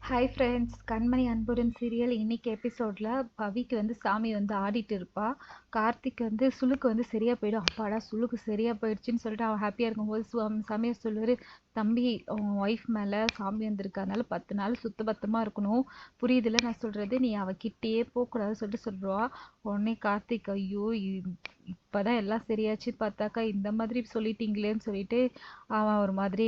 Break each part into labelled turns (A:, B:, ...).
A: Hi friends, கண்மணி அன்புடன் serial இன்னைக்கு எபிசோடில் பவிக்கு சாமி ஆடிட்டு இருப்பா. கார்த்திக் சுளுக்கு சரியாக போயிடும். அப்பாடா சுளுக்கு சரியாக போயிடுச்சுன்னு சொல்லிட்டு அவன் ஹாப்பியாக இருக்கும்போது சாமியார் சொல்லுவார், தம்பி உன் ஒய்ஃப் மேலே சாமி வந்திருக்கு, அதனால 10 நாள் சுத்த பத்தமாக இருக்கணும், புரியுதுல நான் சொல்கிறது, நீ அவகிட்டேயே போகக்கூடாதுன்னு சொல்லிட்டு சொல்லுவா. உடனே கார்த்திக், ஐயோ இப்போதான் எல்லாம் சரியாச்சு, பார்த்தாக்கா இந்த மாதிரி சொல்லிட்டீங்களேன்னு சொல்லிட்டு அவன் ஒரு மாதிரி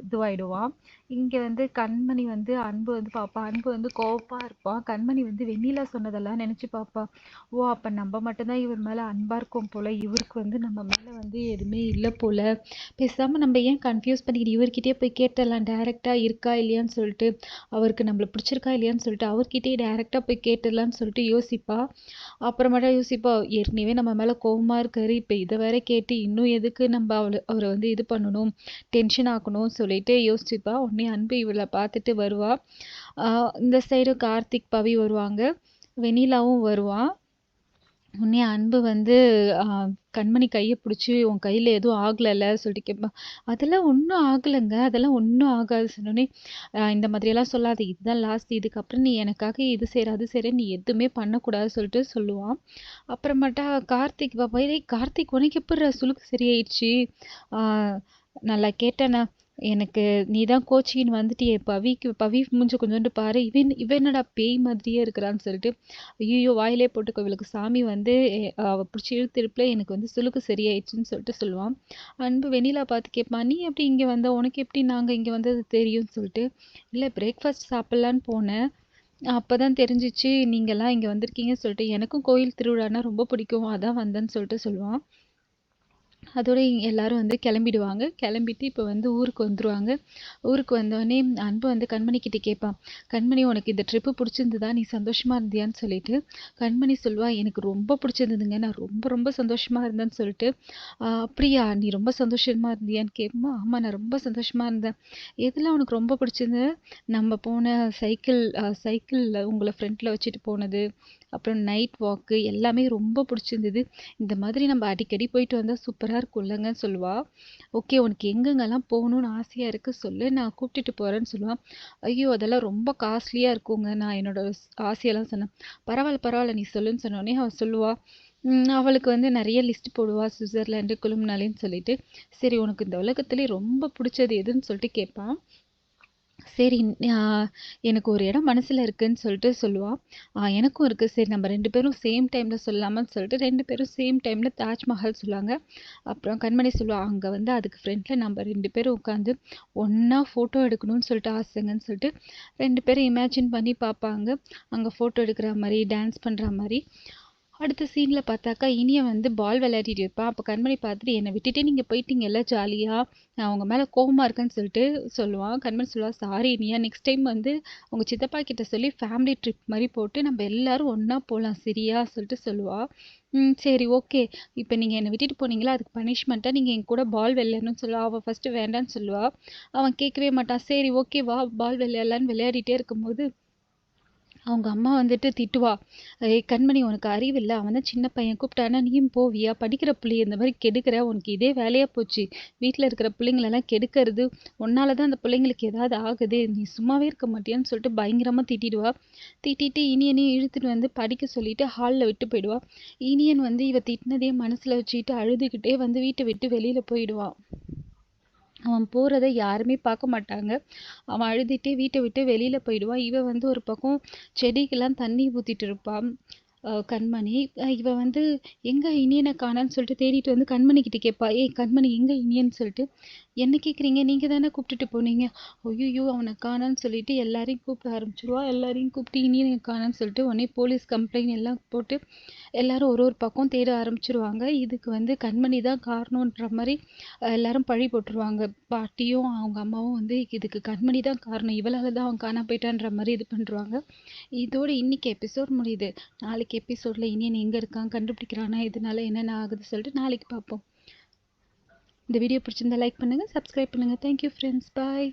A: இதுவாயிடுவான். இங்கே கண்மணி அன்பு பாப்பா. அன்பு கோவப்பா இருப்பான். கண்மணி வெண்ணிலா சொன்னதெல்லாம் நினச்சி பாப்பா. ஓ அப்போ நம்ம மட்டும்தான் இவர் மேலே அன்பாக இருக்கும் போல், இவருக்கு நம்ம மேலே எதுவுமே இல்லை போல், பேசாமல் நம்ம ஏன் கன்ஃபியூஸ் பண்ணிக்கிட்டு இவர்கிட்டயே போய் கேட்டுடலாம் டேரெக்டாக, இருக்கா இல்லையான்னு சொல்லிட்டு, அவருக்கு நம்மளை பிடிச்சிருக்கா இல்லையான்னு சொல்லிட்டு அவர்கிட்டயே டேரெக்டாக போய் கேட்டுடலான்னு சொல்லிட்டு யோசிப்பா. அப்புறமேட்டா யோசிப்பா, ஏற்கனவே நம்ம மேலே கோவமாக இருக்காரு, இப்போ இதை வேற கேட்டு இன்னும் எதுக்கு நம்ம அவரை இது பண்ணணும், டென்ஷன் ஆக்கணும் சொல்லிட்டு யோசிச்சுப்பா. உடனே அன்பு இவளை பார்த்துட்டு வருவா. இந்த சைடு கார்த்திக் பவி வருவாங்க, வெண்ணிலாவும் வருவான். உடனே அன்பு கண்மணி கையை பிடிச்சி, உன் கையில் எதுவும் ஆகலைல்ல சொல்லிட்டு கேட்பான். அதெல்லாம் ஒன்றும் ஆகலைங்க, அதெல்லாம் ஒன்றும் ஆகாது சொன்னோடனே, இந்த மாதிரியெல்லாம் சொல்லாது, இதுதான் லாஸ்ட், இதுக்கப்புறம் நீ எனக்காக இது செய்கிற அது செய்கிற, நீ எதுவுமே பண்ணக்கூடாது சொல்லிட்டு சொல்லுவான். அப்புறமேட்டா கார்த்திக் பாப்பா, கார்த்திக் உனக்கு எப்படி சுளுக்கு சரியாயிடுச்சு, நல்லா கேட்டேண்ணா, எனக்கு நீ தான் கோச்சின்னு வந்துட்டியே, பவி மூஞ்ச கொஞ்சோண்டு பாரு, இவன் என்னடா பேய் மாதிரியே இருக்கிறான்னு சொல்லிட்டு, ஐயோ வாயிலே போட்டுக்கோ, இவளுக்கு சாமி அவள் பிடிச்சி இழுத்திருப்பில் எனக்கு சுளுக்கு சரியாயிடுச்சுன்னு சொல்லிட்டு சொல்லுவான். அன்பு வெண்ணிலா பார்த்து கேட்பான், நீ எப்படி இங்கே வந்த, உனக்கு எப்படி நாங்கள் இங்கே வந்தது தெரியும்னு சொல்லிட்டு, இல்லை பிரேக்ஃபாஸ்ட் சாப்பிட்லான்னு போனேன், அப்போ தான் தெரிஞ்சிச்சு நீங்கள்லாம் இங்கே வந்திருக்கீங்கன்னு சொல்லிட்டு, எனக்கும் கோயில் திருவிழான்னா ரொம்ப பிடிக்கும், அதான் வந்தேன்னு சொல்லிட்டு சொல்லுவான். அதோட எல்லாரும் கிளம்பிடுவாங்க. கிளம்பிட்டு இப்போ ஊருக்கு வந்துடுவாங்க. ஊருக்கு வந்தோடனே அன்பு கண்மணிக்கிட்ட கேட்பான், கண்மணி உனக்கு இந்த ட்ரிப்பு பிடிச்சிருந்ததா, நீ சந்தோஷமாக இருந்தியான்னு சொல்லிட்டு. கண்மணி சொல்லுவா, எனக்கு ரொம்ப பிடிச்சிருந்ததுங்க, நான் ரொம்ப ரொம்ப சந்தோஷமாக இருந்தேன்னு சொல்லிட்டு. அப்படியா, நீ ரொம்ப சந்தோஷமாக இருந்தியான்னு கேட்போம். ஆமாம் நான் ரொம்ப சந்தோஷமாக இருந்தேன். எதெல்லாம் உனக்கு ரொம்ப பிடிச்சிருந்தது, நம்ம போன சைக்கிளில் உங்களை ஃப்ரெண்டில் வச்சுட்டு போனது, அப்புறம் நைட் வாக்கு எல்லாமே ரொம்ப பிடிச்சிருந்தது, இந்த மாதிரி நம்ம அடிக்கடி போயிட்டு வந்தால் சூப்பராக இருக்கும்லங்கன்னு சொல்லுவா. ஓகே உனக்கு எங்கெங்கெல்லாம் போகணுன்னு ஆசையாக இருக்குது சொல்லு, நான் கூப்பிட்டுட்டு போகிறேன்னு சொல்லுவான். ஐயோ அதெல்லாம் ரொம்ப காஸ்ட்லியாக இருக்குங்க, நான் என்னோட ஆசையெல்லாம் சொன்னேன். பரவாயில்ல நீ சொல்லுன்னு சொன்னோடனே அவள் சொல்லுவா. அவளுக்கு நிறைய லிஸ்ட் போடுவா, சுவிட்சர்லாண்டு குளுமனாலின்னு சொல்லிட்டு. சரி உனக்கு இந்த உலகத்துலேயே ரொம்ப பிடிச்சது எதுன்னு சொல்லிட்டு கேட்பான். சரி எனக்கு ஒரு இடம் மனசில் இருக்குன்னு சொல்லிட்டு சொல்லுவாள். எனக்கும் இருக்குது, சரி நம்ம 2 பேரும் சேம் டைமில் சொல்லாமான்னு சொல்லிட்டு 2 பேரும் சேம் டைமில் தாஜ்மஹால் சொல்லுவாங்க. அப்புறம் கண்மணி சொல்லுவாள், அங்கே அதுக்கு ஃப்ரெண்டில் நம்ம 2 பேரும் உட்காந்து ஒன்றா ஃபோட்டோ எடுக்கணும்னு சொல்லிட்டு ஆசைங்கன்னு சொல்லிட்டு 2 பேரும் இமேஜின் பண்ணி பார்ப்பாங்க. அங்கே ஃபோட்டோ எடுக்கிற மாதிரி, டான்ஸ் பண்ணுற மாதிரி. அடுத்த சீனில் பார்த்தாக்கா இனியன் பால் விளையாடிட்டு இருப்பான். அப்போ கண்மணி பார்த்துட்டு, என்னை விட்டுட்டு நீங்கள் போயிட்டீங்கல்ல ஜாலியாக, நான் அவங்க மேலே கோவமாக இருக்கேன்னு சொல்லிட்டு சொல்லுவான். கண்மணி சொல்லுவாள், சாரி இனியா, நெக்ஸ்ட் டைம் உங்கள் சித்தப்பா கிட்ட சொல்லி ஃபேமிலி ட்ரிப் மாதிரி போட்டு நம்ம எல்லாரும் ஒன்றா போகலாம் சரியா சொல்லிட்டு சொல்லுவாள். சரி ஓகே, இப்போ நீங்கள் என்னை விட்டுட்டு போனீங்களா, அதுக்கு பனிஷ்மெண்ட்டாக நீங்கள் என் கூட பால் விளையாடணும்னு சொல்லுவாள். அவள் ஃபஸ்ட்டு வேண்டான்னு சொல்லுவாள். அவன் கேட்கவே மாட்டான். சரி ஓகே வா பால் விளையாடலான்னு விளையாடிட்டே இருக்கும்போது அவங்க அம்மா திட்டுவா, கண்மணி உனக்கு அறிவில்லை, அவன் தான் சின்ன பையன், கூப்பிட்டானா நீயும் போவியா, படிக்கிற பிள்ளைய இந்த மாதிரி கெடுக்கிற, உனக்கு இதே வேலையாக போச்சு, வீட்டில் இருக்கிற பிள்ளைங்களெல்லாம் கெடுக்கிறது, உன்னால தான் அந்த பிள்ளைங்களுக்கு ஏதாவது ஆகுது, நீ சும்மாவே இருக்க மாட்டியான்னு சொல்லிட்டு பயங்கரமாக திட்டிடுவா. திட்டிட்டு இனியனையும் இழுத்துட்டு படிக்க சொல்லிட்டு ஹாலில் விட்டு போயிடுவா. இனியன் இவ திட்டினதே மனசில் வச்சுக்கிட்டு அழுதுகிட்டே வீட்டை விட்டு வெளியில் போயிடுவான். அவன் போகிறத யாருமே பார்க்க மாட்டாங்க. அவன் அழுதுகிட்டே வீட்டை விட்டு வெளியில் போயிடுவான். இவன் ஒரு பக்கம் செடிக்கெல்லாம் தண்ணி ஊற்றிட்டு இருப்பான். கண்மணி இவ எங்கே இனியனை காணான்னு சொல்லிட்டு தேடிட்டு கண்மணிக்கிட்ட கேட்பா, ஏய் கண்மணி எங்கே இனியன்னு சொல்லிட்டு. என்ன கேட்குறீங்க, நீங்கள் தானே கூப்பிட்டுட்டு போனீங்க, ஐயோ அவனை காணான்னு சொல்லிட்டு எல்லாரையும் கூப்பிட ஆரம்பிச்சிருவா. எல்லாரையும் கூப்பிட்டு இனியனை காணான்னு சொல்லிட்டு உடனே போலீஸ் கம்ப்ளைண்ட் எல்லாம் போட்டு எல்லாரும் ஒரு பக்கம் தேட ஆரம்பிச்சிருவாங்க. இதுக்கு கண்மணி தான் காரணன்ற மாதிரி எல்லாரும் பழி போட்டுருவாங்க. பாட்டியும் அவங்க அம்மாவும் இதுக்கு கண்மணி தான் காரணம், இவளால் தான் அவன் காணாம போயிட்டான்ற மாதிரி இது பண்ணுறாங்க. இதோட இன்னைக்கு எபிசோட் முடியுது. நாளைக்கு எபிசோட்ல இனியன் எங்கே இருக்கான், கண்டுபிடிக்கிறானா, இதனால என்னென்ன ஆகுது சொல்லிட்டு நாளைக்கு பார்ப்போம். இந்த வீடியோ பிடிச்சிருந்தா லைக் பண்ணுங்கள், சப்ஸ்கிரைப் பண்ணுங்கள். தேங்க்யூ ஃப்ரெண்ட்ஸ், பாய்.